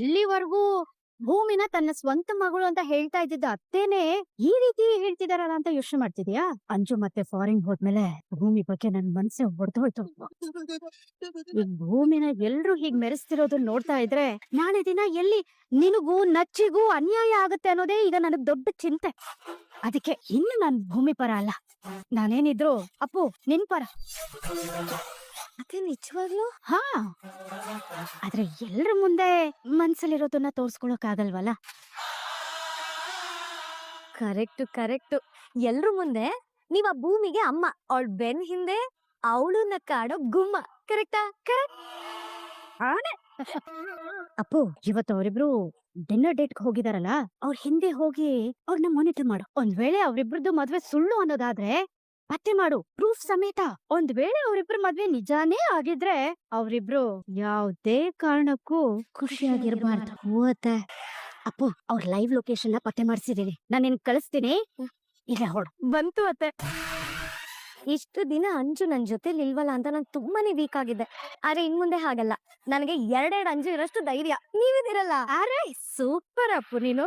ಇಲ್ಲಿವರೆಗೂ ಭೂಮಿನ ತನ್ನ ಸ್ವಂತ ಮಗಳು ಅಂತ ಹೇಳ್ತಾ ಇದ್ದಿದ್ದ ಅತ್ತೇನೆ ಈ ರೀತಿ ಹೇಳ್ತಿದಾರಲ್ಲ ಅಂತ ಯೋಚನೆ ಮಾಡ್ತಿದ್ಯಾ? ಅಂಜು ಮತ್ತೆ ಫಾರಿನ್ ಹೋದ್ಮೇಲೆ ಭೂಮಿ ಬಗ್ಗೆ ನನ್ ಮನ್ಸೆ ಹೊಡೆದೋಯ್ತು. ಈ ಭೂಮಿನ ಎಲ್ರು ಹೀಗ್ ಮೆರೆಸ್ತಿರೋದನ್ನ ನೋಡ್ತಾ ಇದ್ರೆ ನಾಳೆ ದಿನ ಎಲ್ಲಿ ನಿನಗೂ ನಚ್ಚಿಗೂ ಅನ್ಯಾಯ ಆಗತ್ತೆ ಅನ್ನೋದೇ ಈಗ ನನಗ್ ದೊಡ್ಡ ಚಿಂತೆ. ಅದಕ್ಕೆ ಇನ್ನು ನಾನ್ ಭೂಮಿ ಪರ ಅಲ್ಲ, ನಾನೇನಿದ್ರು ಅಪ್ಪು ನಿನ್ ಪರ. ಅದೇ ನಿಜವಾಗ್ಲು? ಹಾ, ಆದ್ರೆ ಎಲ್ರ ಮುಂದೆ ಮನ್ಸಲ್ಲಿರೋದನ್ನ ತೋರ್ಸ್ಕೊಳಕ್ ಆಗಲ್ವಲ್ಲ. Correct correct. ಎಲ್ರ ಮುಂದೆ ನೀವ್ ಆ ಭೂಮಿಗೆ ಅಮ್ಮ, ಅವಳ ಬೆನ್ ಹಿಂದೆ ಅವಳನ್ನ ಕಾಡೋ ಗುಮ್ಮ. ಕರೆಕ್ಟಾ? ಕರೆಕ್ಟ್. ಅಪ್ಪು, ಇವತ್ತು ಅವರಿಬ್ರು ಡಿನ್ನರ್ ಡೇಟ್ ಹೋಗಿದಾರಲ್ಲ, ಅವ್ರ ಹಿಂದೆ ಹೋಗಿ ಅವ್ರನ್ನ ಮಾನಿಟರ್ ಮಾಡು. ಒಂದ್ ವೇಳೆ ಅವ್ರಿಬ್ರದ್ದು ಮದ್ವೆ ಸುಳ್ಳು ಅನ್ನೋದಾದ್ರೆ ಪತ್ತೆ ಮಾಡು, ಪ್ರೂಫ್ ಸಮೇತ. ಒಂದ್ ವೇಳೆ ಅವ್ರಿಬ್ರು ಮದ್ವೆ ನಿಜಾನೇ ಆಗಿದ್ರೆ ಅವ್ರಿಬ್ರು ಯಾವ್ದೇ ಕಾರಣಕ್ಕೂ ಖುಷಿಯಾಗಿರ್ಬಾರ್ದು. ಓತೆ ಅಪ್ಪು, ಅವ್ರ ಲೈವ್ ಲೊಕೇಶನ್ ಪತ್ತೆ ಮಾಡ್ಸಿದೀನಿ, ನಾನು ನಿನ್ ಕಳಿಸ್ತೀನಿ. ಇಲ್ಲ ಹೊಡು. ಬಂತು ಅತ್ತೆ. ಇಷ್ಟು ದಿನ ಅಂಜು ನನ್ ಜೊತೆಲಿ ಇಲ್ವಲ್ಲ ಅಂತ ನಾನು ತುಂಬಾನೇ ವೀಕ್ ಆಗಿದ್ದೆ. ಆದ್ರೆ ಇನ್ ಮುಂದೆ ಹಾಗಲ್ಲ, ನನಗೆ ಎರಡೆರಡು ಅಂಜು ಇರೋಷ್ಟು ಧೈರ್ಯ ನೀವಿದಿರಲ್ಲ. ಅರೆ ಸೂಪರ್ ಅಪ್ಪು ನೀನು.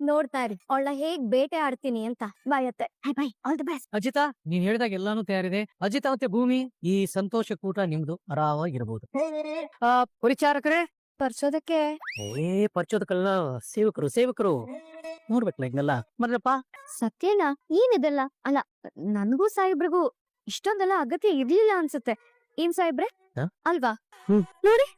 ನೋಡ್ತಾ ಇರಿ ಅವಳ ಹೇಗ್ ಬೇಟೆ ಆಡ್ತೀನಿ ಅಂತ. ಬಾಯ್ ಅತ್ತೆ. By, all the best. Ajitha, ನೀನ್ ಹೇಳಿದಾಗ ಎಲ್ಲಾನು ತಯಾರಿದೆ. ಅಜಿತಾ ಮತ್ತೆ ಭೂಮಿ, ಈ ಸಂತೋಷ ಕೂಟ ನಿಮ್ದು ಆರಾಮಾಗಿರ್ಬೋದು. ಪರಿಚಾರಕರೇ, ಪರ್ಸೋದಕ್ಕೆ ಪರಿಚೋದಕ್ಕಲ್ಲ, ಸೇವಕರು ನೋಡ್ಬೇಕಲ್ಲ ಹಿಂಗೆಲ್ಲ. ಮರಪ್ಪ, ಸತ್ಯನಾ ಏನಿದೆಲ್ಲ? ಅಲ್ಲ, ನನ್ಗೂ ಸಾಯಿಬ್ರಿಗೂ ಇಷ್ಟೊಂದೆಲ್ಲ ಅಗತ್ಯ ಇರ್ಲಿಲ್ಲ ಅನ್ಸುತ್ತೆ. ಏನ್ ಸಾಯಿಬ್ರೆ ಅಲ್ವಾ? ನೋಡಿ,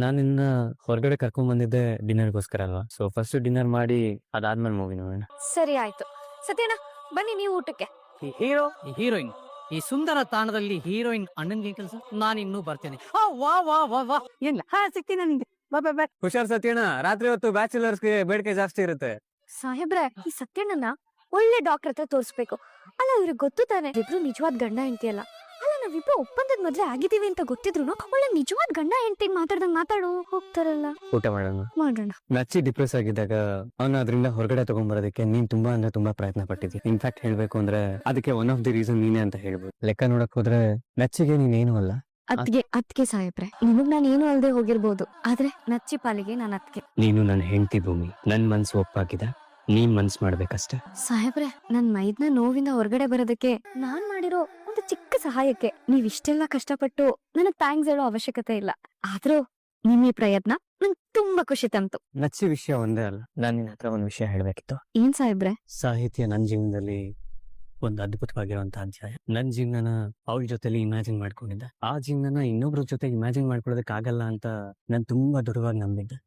ನಾನಿನ್ನ ಹೊರಗಡೆ ಕರ್ಕೊಂಡ್ ಬಂದಿದ್ದೆ ಡಿನ್ನರ್ಗೋಸ್ಕರ ಅಲ್ವಾ. ಸೊ ಫಸ್ಟ್ ಡಿನ್ನರ್ ಮಾಡಿ ಅದಾದ್ಮೇಲೆ ಮೂವಿ ನೋಡೋಣ. ಸರಿ ಆಯ್ತು. ಸತ್ಯನಾ ಬನ್ನಿ ನೀವು ಊಟಕ್ಕೆ. ಈ ಹೀರೋ, ಈ ಹೀರೋಯಿನ್, ಈ ಸುಂದರ ತಾಣದಲ್ಲಿ ಹೀರೋಯಿನ್ ಅಣ್ಣನ್ಗೆ ಕೆಲಸ. ನಾನು ಇನ್ನೂ ಬರ್ತೇನೆ. ವಾ ವಾ ವಾ ವಾ. ಏನಿಲ್ಲ, ಸಿಗ್ತೀನಿ ನಿಂಗೆ. ಬಾ. ಹುಷಾರ್ ಸತ್ಯಣ್ಣ, ರಾತ್ರಿ ಹೊತ್ತು ಬ್ಯಾಚುಲರ್ಸ್ಗೆ ಬೇಡಿಕೆ ಜಾಸ್ತಿ ಇರುತ್ತೆ. ಸಾಹೇಬ್ರೆ, ಈ ಸತ್ಯಣ್ಣನ ಒಳ್ಳೆ ಡಾಕ್ಟರ್ ಹತ್ರ ತೋರಿಸ್ಬೇಕು. ಅಲ್ಲ, ಇವ್ರಿಗೆ ಗೊತ್ತು ತಾನೆ ಇಬ್ರು ನಿಜವಾದ ಗಂಡ ಹೆಂಡತಿ ಅಲ್ಲ. ಅಲ್ಲ, ನಾವಿಬ್ರು ಒಪ್ಪಂದದ ಮದ್ವೆ ಆಗಿದೀವಿ ಅಂತ ಗೊತ್ತಿದ್ರು ಒಳ್ಳೆ ನಿಜವಾದ ಗಂಡ ಹೆಂಡತಿ ಮಾತಾಡ್ದಂಗ್ ಮಾತಾಡು ಹೋಗ್ತಾರಲ್ಲ. ಊಟ ಮಾಡೋಣ. ನಚ್ಚಿ ಡಿಪ್ರೆಸ್ ಆಗಿದ್ದಾಗ ಅವನ ಅದರಿಂದ ಹೊರಗಡೆ ತಗೊಂಡ್ಬರೋದಕ್ಕೆ ನೀನ್ ತುಂಬಾ ಅಂದ್ರೆ ತುಂಬಾ ಪ್ರಯತ್ನ ಪಟ್ಟಿದ್ದಿ. ಇನ್ಫ್ಯಾಕ್ಟ್ ಹೇಳ್ಬೇಕು ಅಂದ್ರೆ ಅದಕ್ಕೆ ಒನ್ ಆಫ್ ದಿ ರೀಸನ್ ನೀನೇ ಅಂತ ಹೇಳ್ಬೋದು. ಲೆಕ್ಕ ನೋಡಕ್ ಹೋದ್ರೆ ನಚ್ಚಿಗೆ ನೀನೇನು ಅಲ್ಲ. ಅದ್ಕೆ ಸಾಹೇಬ್ರೆ, ನಿಮಗ್ ನಾನು ಏನು ಅಲ್ದೆ ಹೋಗಿರ್ಬೋದು, ಆದ್ರೆ ನಚ್ಚಿ ಪಾಲಿಗೆ ನಾನು ಅದ್ಕೆ. ನೀನು ನನ್ನ ಹೆಂಡತಿ ಭೂಮಿ, ನನ್ ಮನ್ಸು ಒಪ್ಪಾಗಿದೆ, ನೀನ್ ಮನ್ಸ್ ಮಾಡ್ಬೇಕಷ್ಟೆ. ಸಾಹೇಬ್ರೆ, ನನ್ ಮೈದ್ನ ನೋವಿಂದ ಹೊರಗಡೆ ಬರೋದಕ್ಕೆ ನಾನ್ ಮಾಡಿರೋ ಒಂದು ಚಿಕ್ಕ ಸಹಾಯಕ್ಕೆ ನೀವ್ ಇಷ್ಟೆಲ್ಲ ಕಷ್ಟಪಟ್ಟು ನನಗ್ ಥ್ಯಾಂಕ್ಸ್ ಹೇಳೋ ಅವಶ್ಯಕತೆ ಇಲ್ಲ. ಆದ್ರೂ ನಿಮ್ ಈ ಪ್ರಯತ್ನ ನಂಗೆ ತುಂಬಾ ಖುಷಿ ತಂತು. ನಚ್ಚಿ ವಿಷಯ ಒಂದೇ ಅಲ್ಲ, ನಾನ್ ನಿನ್ ಹತ್ರ ಒಂದ್ ವಿಷಯ ಹೇಳ್ಬೇಕಿತ್ತು. ಏನ್ ಸಾಹೇಬ್ರೆ? ಸಾಹಿತ್ಯ ನನ್ ಜೀವನದಲ್ಲಿ ಒಂದು ಅದ್ಭುತವಾಗಿರುವಂತಹ ಅಧ್ಯಾಯ. ನನ್ ಜೀವನನ ಅವಳ ಜೊತೆಲಿ ಇಮ್ಯಾಜಿನ್ ಮಾಡ್ಕೊಂಡಿದ್ದೆ. ಆ ಜೀವನನ ಇನ್ನೊಬ್ರ ಜೊತೆ ಇಮ್ಯಾಜಿನ್ ಮಾಡ್ಕೊಳ್ಳೋದಕ್ ಆಗಲ್ಲ ಅಂತ ನಾನ್ ತುಂಬಾ ದೃಢವಾಗಿ ನಂಬಿದ್ದೆ.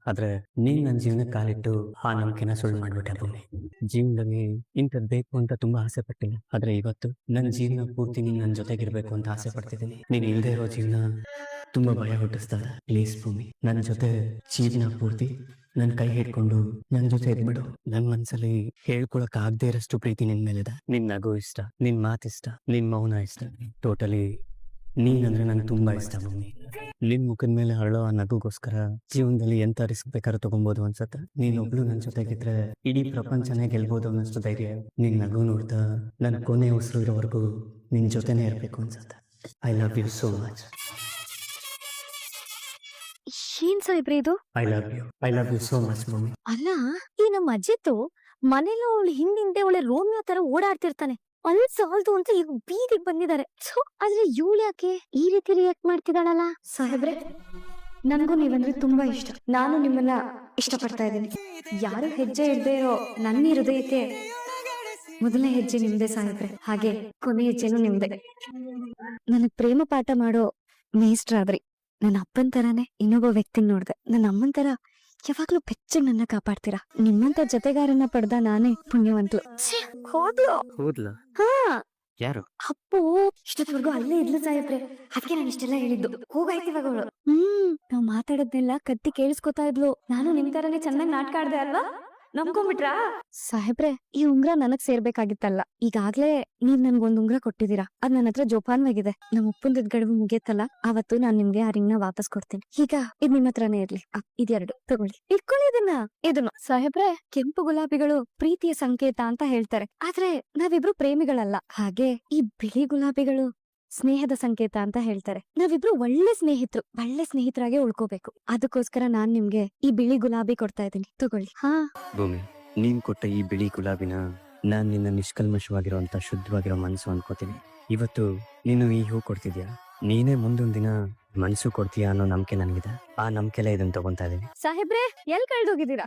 ಆದ್ರೆ ನೀನ್ ನನ್ ಜೀವನಕ್ಕೆ ಕಾಲಿಟ್ಟು ಆ ನಂಬಿಕೆನ ಸುಳ್ಳು ಮಾಡ್ಬಿಟ್ಟೆ ಭೂಮಿ. ಜೀವನದಲ್ಲಿ ಇಂಥದ್ ಬೇಕು ಅಂತ ತುಂಬಾ ಆಸೆ ಪಟ್ಟಿಲ್ಲ, ಆದ್ರೆ ಇವತ್ತು ನನ್ ಜೀವನ ಪೂರ್ತಿ ನೀನ್ ನನ್ ಜೊತೆಗಿರ್ಬೇಕು ಅಂತ ಆಸೆ ಪಡ್ತಿದ್ದೀನಿ. ನೀನ್ ಇಲ್ದೇ ಇರೋ ಜೀವನ ತುಂಬಾ ಭಯ ಹುಟ್ಟಿಸ್ತಾರೆ. ಪ್ಲೀಸ್ ಭೂಮಿ, ನನ್ ಜೊತೆ ಜೀವನ ಪೂರ್ತಿ ನನ್ ಕೈ ಹಿಡ್ಕೊಂಡು ನನ್ ಜೊತೆ ಇದ್ಬಿಡು. ನನ್ ಮನ್ಸಲ್ಲಿ ಹೇಳ್ಕೊಳಕ್ ಆಗದೆ ಇರಷ್ಟು ಪ್ರೀತಿ ನಿನ್ ಮೇಲಿದೆ. ನಿನ್ ನಗು ಇಷ್ಟ, ನಿನ್ ಮಾತಿಷ್ಟ, ನಿನ್ ಮೌನ ಇಷ್ಟ. ಟೋಟಲಿ ನೀನ್ ಅಂದ್ರೆ ನಂಗೆ ತುಂಬಾ ಇಷ್ಟ ಭೂಮಿ. ನಿನ್ ಮುಖದ ಮೇಲೆ ಹರಳೋ ಆ ನಗುಗೋಸ್ಕರ ಜೀವನದಲ್ಲಿ ಎಂತ ರಿಸ್ಕ್ ಬೇಕಾದ್ರೂ ತಗೊಬೋದು ಅನ್ಸತ್ತೆ. ನೀನ್ ಒಬ್ಳು ನನ್ ಜೊತೆಗಿದ್ರೆ ಇಡೀ ಪ್ರಪಂಚನೇ ಗೆಲ್ಬೋದು ಅನ್ನೋಷ್ಟು ಧೈರ್ಯ. ನಿನ್ ನಗು ನೋಡ್ತಾ ನನ್ ಕೊನೆ ಉಸಿರು ಇರೋವರೆಗೂ ನಿನ್ ಜೊತೆನೇ ಇರ್ಬೇಕು ಅನ್ಸತ್ತೆ. I love you so much. ಏನ್ ಸಾಹೇಬ್ರೆ ಇದು? I love you so much Bhoomi. ಅಲ್ಲ, ಈ ನಮ್ಮ ಅಜ್ಜಿತ್ತು ಮನೇಲಿ ಅವಳು ಹಿಂದಿಂದೆ ಒಳ್ಳೆ ರೋಮಿಯೋ ತರ ಓಡಾಡ್ತಿರ್ತಾನೆ. ಅಲ್ಲಿ ಸಾಲ್ದು ಅಂತ ಈಗ ಬೀದಿಗೆ ಬಂದಿದ್ದಾರೆ. ಆದ್ರೆ ಇವಳು ಯಾಕೆ ಈ ರೀತಿ ರಿಯಾಕ್ಟ್ ಮಾಡ್ತಿದ್ದಾಳಲ್ಲ? ಸಾಹೇಬ್ರೆ, ನನ್ಗೂ ನೀವಂದ್ರೆ ತುಂಬಾ ಇಷ್ಟ. ನಾನು ನಿಮ್ಮನ್ನ ಇಷ್ಟಪಡ್ತಾ ಇದ್ದೀನಿ. ಯಾರು ಹೆಜ್ಜೆ ಇಡದೆ ಇರೋ ನನ್ನ ಹೃದಯಕ್ಕೆ ಮೊದಲನೇ ಹೆಜ್ಜೆ ನಿಮ್ದೆ ಸಾಹೇಬ್ರೆ, ಹಾಗೆ ಕೊನೆ ಹೆಜ್ಜೆನೂ ನಿಮ್ದೆ. ನನಗ್ ಪ್ರೇಮ ಪಾಠ ಮಾಡೋ ಮೇಷ್ಟ್ರಾದ್ರಿ. ನನ್ನ ಅಪ್ಪನ್ ತರಾನೇ ಇನ್ನೊಬ್ಬ ವ್ಯಕ್ತಿನ ನೋಡ್ದೆ. ನನ್ನ ಅಮ್ಮನ್ ತರ ಯಾವಾಗ್ಲೂ ಬೆಚ್ಚಗ್ ನನ್ನ ಕಾಪಾಡ್ತೀರಾ. ನಿಮ್ಮಂತ ಜೊತೆಗಾರನ್ನ ಪಡ್ದ ನಾನೇ ಪುಣ್ಯವಂತಲು. ಹೋದ್ಲಾ? ಹಾ, ಯಾರು? ಅಪ್ಪು ಇಷ್ಟೊತ್ತವರೆಗೂ ಅಲ್ಲೇ ಇದ್ಲು ಸಾಹೇಬ್ರೆ, ಅದಕ್ಕೆ ನಾನು ಇಷ್ಟೆಲ್ಲ ಹೇಳಿದ್ದು. ಹೋಗಾಯ್ತು ಇವಾಗ ಅವಳು. ನಾವ್ ಮಾತಾಡೋದ್ನೆಲ್ಲ ಕತ್ತಿ ಕೇಳಿಸ್ಕೊತಾ ಇದ್ಲು. ನಾನು ನಿಮ್ ತರನೇ ಚೆನ್ನಾಗಿ ನಾಟಕ ಆಡ್ದೆ ಅಲ್ವಾ? ನಂಬ್ಕೊಂಡ್ಬಿಟ್ರಾ? ಸಾಹೇಬ್ರೆ, ಈ ಉಂಗ್ರ ನನಗ್ ಸೇರ್ಬೇಕಾಗಿತ್ತಲ್ಲ. ಈಗಾಗ್ಲೇ ನೀವ್ ನನ್ಗೊಂದ್ ಉಂಗ್ರ ಕೊಟ್ಟಿದೀರಾ, ಅದ್ ನನ್ನ ಹತ್ರ ಜೋಪಾನವಾಗಿದೆ. ನಮ್ ಒಪ್ಪಂದದ ಗಡುವು ಮುಗಿಯತ್ತಲ್ಲ, ಅವತ್ತು ನಾನ್ ನಿಮ್ಗೆ ಆ ರಿಂಗ್ನ ವಾಪಸ್ ಕೊಡ್ತೀನಿ. ಈಗ ಇದ್ ನಿಮ್ ಹತ್ರನೇ ಇರ್ಲಿ. ಇದೆರಡು ತಗೊಳ್ಳಿ, ಇಟ್ಕೊಳ್ಳಿ ಇದನ್ನು. ಸಾಹೇಬ್ರೆ, ಕೆಂಪು ಗುಲಾಬಿಗಳು ಪ್ರೀತಿಯ ಸಂಕೇತ ಅಂತ ಹೇಳ್ತಾರೆ, ಆದ್ರೆ ನಾವಿಬ್ರು ಪ್ರೇಮಿಗಳಲ್ಲ. ಹಾಗೆ ಈ ಬಿಳಿ ಗುಲಾಬಿಗಳು ಸ್ನೇಹದ ಸಂಕೇತ ಅಂತ ಹೇಳ್ತಾರೆ. ನಾವಿಬ್ರು ಒಳ್ಳೆ ಸ್ನೇಹಿತರಾಗೆ ಉಳ್ಕೋಬೇಕು. ಅದಕ್ಕೋಸ್ಕರ ನಾನ್ ನಿಮ್ಗೆ ಈ ಬಿಳಿ ಗುಲಾಬಿ ಕೊಡ್ತಾ ಇದ್ದೀನಿ, ತಗೊಳ್ಳಿ. ಹಾ, ಭೂಮಿ, ನೀನ್ ಕೊಟ್ಟ ಈ ಬಿಳಿ ಗುಲಾಬಿನ ನಾನ್ ನಿನ್ನ ನಿಷ್ಕಲ್ಮಶವಾಗಿರುವಂತ ಶುದ್ಧವಾಗಿರೋ ಮನ್ಸು ಅನ್ಕೋತೀನಿ. ಇವತ್ತು ನೀನು ಈ ಹೂ ಕೊಡ್ತಿದ್ಯಾ, ನೀನೇ ಮುಂದೊಂದ್ ದಿನ ಮನ್ಸು ಕೊಡ್ತೀಯಾ ಅನ್ನೋ ನಂಬಿಕೆ ನನಗಿದೆ. ಆ ನಂಬಿಕೆಲೆ ಇದನ್ನ ತಗೊಂತಾ ಇದೀನಿ. ಸಾಹೇಬ್ರೆ ಎಲ್ ಕಳ್ದೋಗಿದ್ದೀರಾ?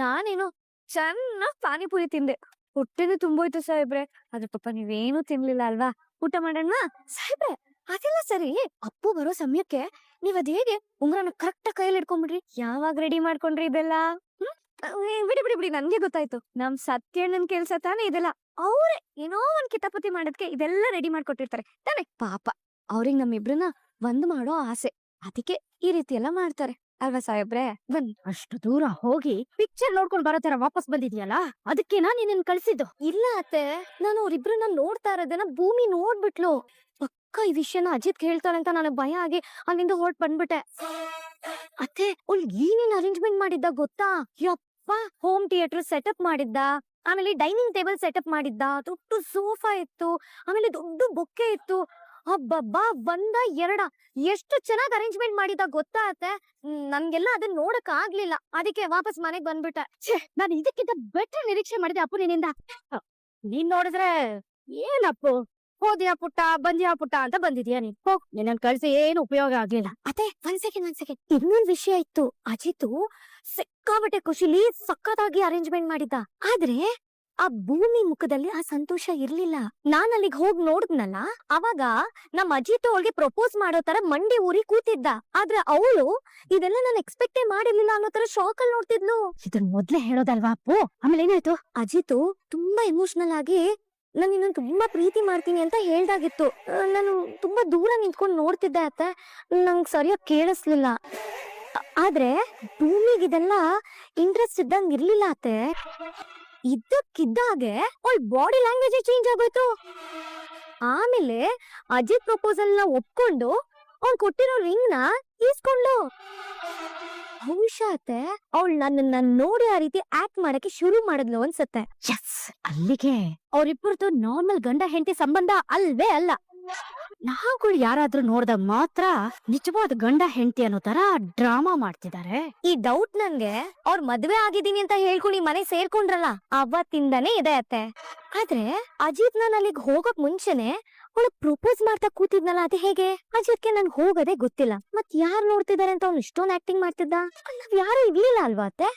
ನಾನೇನು ಚೆನ್ನಾಗ್ ಪಾನಿಪುರಿ ತಿಂದೆ, ಹೊಟ್ಟೆನೂ ತುಂಬೋಯ್ತು ಸಾಹೇಬ್ರೆ. ಆದ್ರೆ ಪಾಪ ನೀವೇನು ತಿನ್ಲಿಲ್ಲ ಅಲ್ವಾ? ಊಟ ಮಾಡೋಣ ಸಾಹೇಬ್ರೆ. ಅದೆಲ್ಲ ಸರಿ, ಅಪ್ಪು ಬರೋ ಸಮಯಕ್ಕೆ ನೀವ್ ಅದ್ ಹೇಗೆ ಉಂಗ್ರನ ಕರೆಕ್ಟ್ ಕೈಯಲ್ಲಿ ಇಟ್ಕೊಂಡ್ಬಿಡ್ರಿ? ಯಾವಾಗ ರೆಡಿ ಮಾಡ್ಕೊಂಡ್ರಿ ಇದೆಲ್ಲ? ಬಿಡಿ ಬಿಡಿ ಬಿಡಿ, ನನ್ಗೆ ಗೊತ್ತಾಯ್ತು. ನಮ್ ಸತ್ಯಣ್ಣನ್ ಕೆಲ್ಸ ತಾನೇ ಇದೆಲ್ಲ. ಅವ್ರೆ ಏನೋ ಒಂದ್ ಕಿತಾಪತಿ ಮಾಡೋದಕ್ಕೆ ಇದೆಲ್ಲ ರೆಡಿ ಮಾಡ್ಕೊಟ್ಟಿರ್ತಾರೆ ತಾನೆ. ಪಾಪ ಅವ್ರಿಗೆ ನಮ್ಮಿಬ್ರನ್ನ ಒಂದ್ ಮಾಡೋ ಆಸೆ, ಅದಕ್ಕೆ ಈ ರೀತಿ ಎಲ್ಲ ಮಾಡ್ತಾರೆ ಅಲ್ವಾ ಸಾಹೇಬ್ರೆ? ಬನ್ನಿ. ಅಷ್ಟು ದೂರ ಹೋಗಿ ಪಿಕ್ಚರ್ ನೋಡ್ಕೊಂಡ್ ಬರೋ ತರ ವಾಪಸ್ ಬಂದಿದ್ಯಲ್ಲ, ಅದಕ್ಕೇನಾ ನೀನ್ ಕಳ್ಸಿದ್ದು? ಇಲ್ಲ ಅತ್ತೆ, ನಾನು ಅವ್ರಿಬ್ರನ್ನ ನೋಡ್ತಾ ಇರೋದನ್ನ ಭೂಮಿ ನೋಡ್ಬಿಟ್ಲು. ಪಕ್ಕ ಈ ವಿಷಯನ ಅಜಿತ್ ಹೇಳ್ತಾಳೆ ಅಂತ ನನಗ್ ಭಯ ಆಗಿ ಅಲ್ಲಿಂದ ಹೊರಟ್ ಬಂದ್ಬಿಟ್ಟೆ. ಅತ್ತೆ ಅವ್ಳ್ ಏನೇನ್ ಅರೇಂಜ್ಮೆಂಟ್ ಮಾಡಿದ್ದ ಗೊತ್ತಾ? ಯಪ್ಪ, ಹೋಮ್ ಥಿಯೇಟರ್ ಸೆಟಪ್ ಮಾಡಿದ್ದ, ಆಮೇಲೆ ಡೈನಿಂಗ್ ಟೇಬಲ್ ಸೆಟಪ್ ಮಾಡಿದ್ದ, ದೊಡ್ಡ ಸೋಫಾ ಇತ್ತು, ಆಮೇಲೆ ದೊಡ್ಡ ಬೊಕ್ಕೆ ಇತ್ತು. ಹಬ್ಬಬ್ಬಾ, ಒಂದ ಎರಡ ಎಷ್ಟು ಚೆನ್ನಾಗಿ ಅರೇಂಜ್ಮೆಂಟ್ ಮಾಡಿದ ಗೊತ್ತಾ ಅತ್ತೆ? ನನ್ಗೆಲ್ಲ ಅದನ್ನ ನೋಡಕ್ ಆಗ್ಲಿಲ್ಲ, ಅದಕ್ಕೆ ವಾಪಸ್ ಮನೆಗ್ ಬಂದ್ಬಿಟ್ಟೆ. ನಾನು ಇದಕ್ಕಿಂತ ಬೆಟ್ರ್ ನಿರೀಕ್ಷೆ ಮಾಡಿದೆ ಅಪ್ಪು ನಿನ್ನಿಂದ. ನೀನ್ ನೋಡಿದ್ರೆ ಏನಪ್ಪು, ಹೋದ್ಯಾ ಪುಟ್ಟ ಬಂದ್ಯಾ ಪುಟ್ಟ ಅಂತ ಬಂದಿದ್ಯಾ ನೀನ್. ಹೋಗ್, ನಿನ್ನ ಕಳ್ಸಿ ಏನು ಉಪಯೋಗ ಆಗ್ಲಿಲ್ಲ. ಅತ್ತೆ ಒಂದ್ ಸೆಕೆಂಡ್, ಇನ್ನೊಂದ್ ವಿಷಯ ಇತ್ತು. ಅಜಿತು ಸಿಕ್ಕಾಬಟ್ಟೆ ಖುಷಿಲಿ ಸಖತ್ತಾಗಿ ಅರೇಂಜ್ಮೆಂಟ್ ಮಾಡಿದ್ದ, ಆದ್ರೆ ಆ ಭೂಮಿ ಮುಖದಲ್ಲಿ ಆ ಸಂತೋಷ ಇರ್ಲಿಲ್ಲ. ನಾನ್ ಅಲ್ಲಿಗೆ ಹೋಗಿ ನೋಡಿದ್ನಲ್ಲ, ಅವಾಗ ನಮ್ ಅಜಿತ್ ಅವಳಿಗೆ ಪ್ರಪೋಸ್ ಮಾಡೋ ತರ ಮಂಡಿ ಊರಿ ಕೂತಿದ್ದ. ಆದ್ರೆ ಅವಳು ಇದೆಲ್ಲ ನಾನು ಎಕ್ಸ್ಪೆಕ್ಟೇ ಮಾಡಿರ್ಲಿಲ್ಲ ಅನ್ನೋ ತರ ಶಾಕ್ ಅಲ್ಲಿ ನೋಡ್ತಿದ್ಲು. ಇದನ್ ಮೊದ್ಲೇ ಹೇಳೋದಲ್ವಾ ಅಪ್ಪು? ಆಮೇಲೆ ಏನಾಯ್ತು? ಅಜಿತು ತುಂಬಾ ಎಮೋಷನಲ್ ಆಗಿ ನಾನು ನಿನ್ನ ತುಂಬಾ ಪ್ರೀತಿ ಮಾಡ್ತೀನಿ ಅಂತ ಹೇಳ್ದಾಗಿತ್ತು. ನಾನು ತುಂಬಾ ದೂರ ನಿಂತ್ಕೊಂಡು ನೋಡ್ತಿದ್ದೆ ಅತ್ತೆ, ನಂಗ್ ಸರಿಯಾಗಿ ಕೇಳಿಸ್ಲಿಲ್ಲ. ಆದ್ರೆ ಭೂಮಿಗೆ ಇದೆಲ್ಲ ಇಂಟ್ರೆಸ್ಟ್ ಇದ್ದಂಗ್ ಇರ್ಲಿಲ್ಲ ಅತ್ತೆ. ಇದ್ದಕ್ಕಿದ್ದಾಗೆ ಅವಳ ಬಾಡಿ ಲ್ಯಾಂಗ್ವೇಜ್ ಚೇಂಜ್ ಆಗೋಯ್ತು. ಆಮೇಲೆ ಅಜಿತ್ ಪ್ರಪೋಸಲ್ ನ ಒಪ್ಕೊಂಡು ಅವ್ನ್ ಕೊಟ್ಟಿರೋ ರಿಂಗ್ ನ ಈಸ್ಕೊಂಡು. ಬಹುಶಃ ಅತ್ತೆ ಅವಳು ನನ್ನನ್ನ ನೋಡಿ ಆ ರೀತಿ ಆಕ್ಟ್ ಮಾಡಕ್ಕೆ ಶುರು ಮಾಡಿದ್ಲು ಅನ್ಸತ್ತೆ. ಎಸ್, ಅಲ್ಲಿಗೆ ಅವ್ರಿಬ್ಬರದು ನಾರ್ಮಲ್ ಗಂಡ ಹೆಂಡತಿ ಸಂಬಂಧ ಅಲ್ವೇ ಅಲ್ಲ. ನಾವುಗಳು ಯಾರಾದ್ರೂ ನೋಡ್ದಾಗ ಮಾತ್ರ ನಿಜವಾದ ಗಂಡ ಹೆಂಡತಿ ಅನ್ನೋ ತರ ಡ್ರಾಮಾ ಮಾಡ್ತಿದ್ದಾರೆ. ಈ ಡೌಟ್ ನನ್ಗೆ ಅವ್ರ ಮದ್ವೆ ಆಗಿದ್ದೀನಿ ಅಂತ ಹೇಳ್ಕೊಂಡು ಮನೆ ಸೇರ್ಕೊಂಡ್ರಲ್ಲ ಅವತ್ತಿಂದಾನೇ ಇದೆ ಅತ್ತೆ. ಆದ್ರೆ ಅಜಿತ್ ನಾನು ಅಲ್ಲಿಗೆ ಹೋಗಕ್ ಮುಂಚೆನೆ ಅವಳು ಪ್ರಪೋಸ್ ಮಾಡ್ತಾ ಕೂತಿದ್ನಲ್ಲ, ಅದು ಹೇಗೆ? ಅಜಿತ್ಗೆ ನನ್ ಹೋಗೋದೇ ಗೊತ್ತಿಲ್ಲ, ಮತ್ ಯಾರು ನೋಡ್ತಿದಾರೆ ಅಂತ ಅವ್ನು ಇಷ್ಟೊಂದು ಆಕ್ಟಿಂಗ್ ಮಾಡ್ತಿದ್ದ? ನಾವ್ ಯಾರು ಇರ್ಲಿಲ್ಲ ಅಲ್ವಾ ಅತ್ತೆ?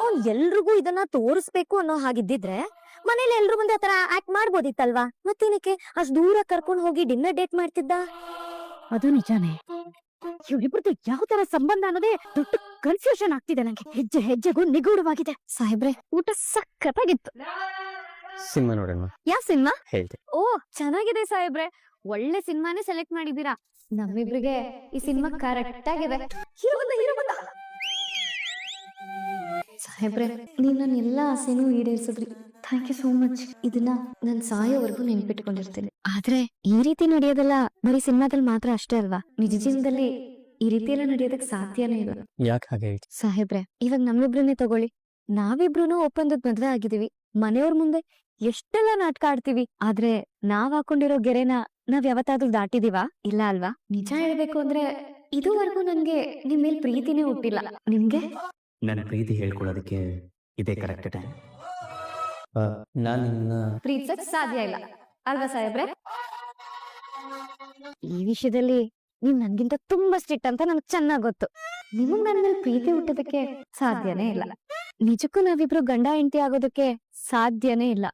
ಅವ್ನ್ ಎಲ್ರಿಗೂ ಇದನ್ನ ತೋರಿಸ್ಬೇಕು ಅನ್ನೋ ಹಾಗಿದ್ದಿದ್ರೆ ಮನೇಲಿ ಎಲ್ರು ಮುಂದೆ ಆತರ ಆಕ್ಟ್ ಮಾಡ್ಬೋದಿತ್ತಲ್ವಾ? ಮತ್ತೇನಕ್ಕೆ ಅಷ್ಟ್ ದೂರ ಕರ್ಕೊಂಡ್ ಹೋಗಿ ಡಿನ್ನರ್ ಡೇಟ್ ಮಾಡ್ತಿದ್ದ? ಅದು ನಿಜಾನೇ. ಇವ್ರಿಬ್ರದ್ದು ಯಾವ ತರ ಸಂಬಂಧ ಅನ್ನೋದೇ ದೊಡ್ಡ ಕನ್ಫ್ಯೂಷನ್ ಆಗ್ತಿದೆ ನಂಗೆ. ಹೆಜ್ಜೆ ಹೆಜ್ಜೆಗೂ ನಿಗೂಢವಾಗಿದೆ. ಸಾಹೇಬ್ರೆ ಊಟ ಸಖತ್ತಾಗಿತ್ತು. ಸಿನಿಮಾ ನೋಡೋಣ. ಯಾವ ಸಿನಿಮಾ? ಹೇಳ್ತೆ. ಓ ಚೆನ್ನಾಗಿದೆ ಸಾಹೇಬ್ರೆ, ಒಳ್ಳೆ ಸಿನಿಮಾನೇ ಸೆಲೆಕ್ಟ್ ಮಾಡಿದೀರಾ. ನಮ್ಮಿಬ್ರಿಗೆ ಈ ಸಿನಿಮಾ ಕರೆಕ್ಟ್ ಆಗಿದೆ. ಹೀರೋ ಬಂದ. ಸಾಹೇಬ್ರೆ ನೀವ್ ನನ್ನ ಎಲ್ಲಾ ಆಸೆನೂ ಈಡೇರಿಸಿದ್ರಿ. Thank you so much. ಇದನ್ನ ನನ್ ಸಾಯೋವರೆಗೂ ನೆನ್ಪಿಟ್ಕೊಂಡಿರ್ತೀನಿ. ಆದ್ರೆ ಈ ರೀತಿ ನಡೆಯೋದೆಲ್ಲ ಬರೀ ಸಿನಿಮಾದಲ್ಲಿ ಮಾತ್ರ ಅಷ್ಟೇ ಅಲ್ವಾ? ನಿಜ ಜೀವನದಲ್ಲಿ ಈ ರೀತಿ ಎಲ್ಲ ನಡೆಯೋದಕ್ ಸಾಧ್ಯನೇ ಇಲ್ಲ. ಯಾಕೆ ಹಾಗೆ ಹೇಳ್ತಿ? ಸಾಹೇಬ್ರೆ ಇವಾಗ ನಮ್ಮಿಬ್ರನ್ನೇ ತಗೊಳ್ಳಿ, ನಾವಿಬ್ರು ಒಪ್ಪಂದದ್ ಮದ್ವೆ ಆಗಿದೀವಿ. ಮನೆಯವ್ರ ಮುಂದೆ ಎಷ್ಟೆಲ್ಲ ನಾಟಕ ಆಡ್ತೀವಿ, ಆದ್ರೆ ನಾವ್ ಹಾಕೊಂಡಿರೋ ಗೆರೆನ ನಾವ್ ಯಾವತ್ತಾದ್ರೂ ದಾಟಿದೀವಾ? ಇಲ್ಲ ಅಲ್ವಾ? ನಿಜ ಹೇಳ್ಬೇಕು ಅಂದ್ರೆ ಇದುವರೆಗೂ ನನ್ಗೆ ನಿಮ್ ಮೇಲ್ ಪ್ರೀತಿನೇ ಹುಟ್ಟಿಲ್ಲ. ನಿಮ್ಗೆ? ನನ್ನ ಪ್ರೀತಿ ಹೇಳ್ಕೊಳ್ಳೋದಕ್ಕೆ ಇದೇ ಕರೆಕ್ಟ್ ಟೈಮ್. ನಾನು ಪ್ರೀತಿಸಕ್ ಸಾಧ್ಯ ಇಲ್ಲ ಅಲ್ವಾ ಸಾಹೇಬ್ರೆ? ಈ ವಿಷಯದಲ್ಲಿ ನೀವ್ ನನ್ಗಿಂತ ತುಂಬಾ ಸ್ಟ್ರಿಕ್ಟ್ ಅಂತ ನನಗ್ ಚೆನ್ನಾಗ್ ಗೊತ್ತು. ನಿಮಗ್ ನನ್ ಮೇಲೆ ಪ್ರೀತಿ ಹುಟ್ಟೋದಕ್ಕೆ ಸಾಧ್ಯನೇ ಇಲ್ಲ. ನಿಜಕ್ಕೂ ನಾವಿಬ್ರು ಗಂಡ ಹೆಂಡತಿ ಆಗೋದಕ್ಕೆ ಸಾಧ್ಯನೇ ಇಲ್ಲ.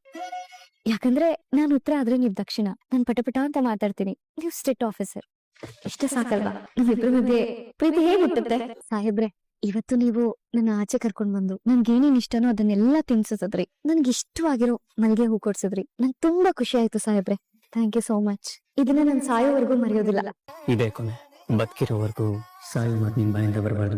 ಯಾಕಂದ್ರೆ ನಾನ್ ಉತ್ತರ ಆದ್ರೆ ನೀವ್ ದಕ್ಷಿಣ. ನಾನ್ ಪಟಪಟ ಅಂತ ಮಾತಾಡ್ತೀನಿ, ನೀವ್ ಸ್ಟೇಟ್ ಆಫೀಸರ್. ಇಷ್ಟ ಸಾಕಲ್ವಾ? ನಾವಿಬ್ರು ಮಧ್ಯೆ ಪ್ರೀತಿ ಹೇಗ್ ಹುಟ್ಟುತ್ತೆ? ಸಾಹೇಬ್ರೆ ಇವತ್ತು ನೀವು ನನ್ನ ಆಚೆ ಕರ್ಕೊಂಡ್ ಬಂದು ನನ್ಗೇನೇನ್ ಇಷ್ಟನೋ ಅದನ್ನೆಲ್ಲ ತಿನ್ಸಿದ್ರಿ, ನನ್ಗೆ ಇಷ್ಟವಾಗಿರೋ ಮಲ್ಗೆ ಹೂ ಕೊಡ್ಸಿದ್ರಿ. ನಂಗೆ ತುಂಬಾ ಖುಷಿ ಆಯ್ತು ಸಾಹೇಬ್ರೆ. Thank you so much. ಇದನ್ನ ನಾನು ಸಾಯೋವರೆಗೂ ಮರೆಯೋದಿಲ್ಲ. ಇದೇ ಕೊನೆ, ಬದುಕಿರೋವರೆಗೂ ಸಾಯೋ ಮಾತು ನಿಮ್ ಬಾಯಿಂದ ಬರಬಾರ್ದು.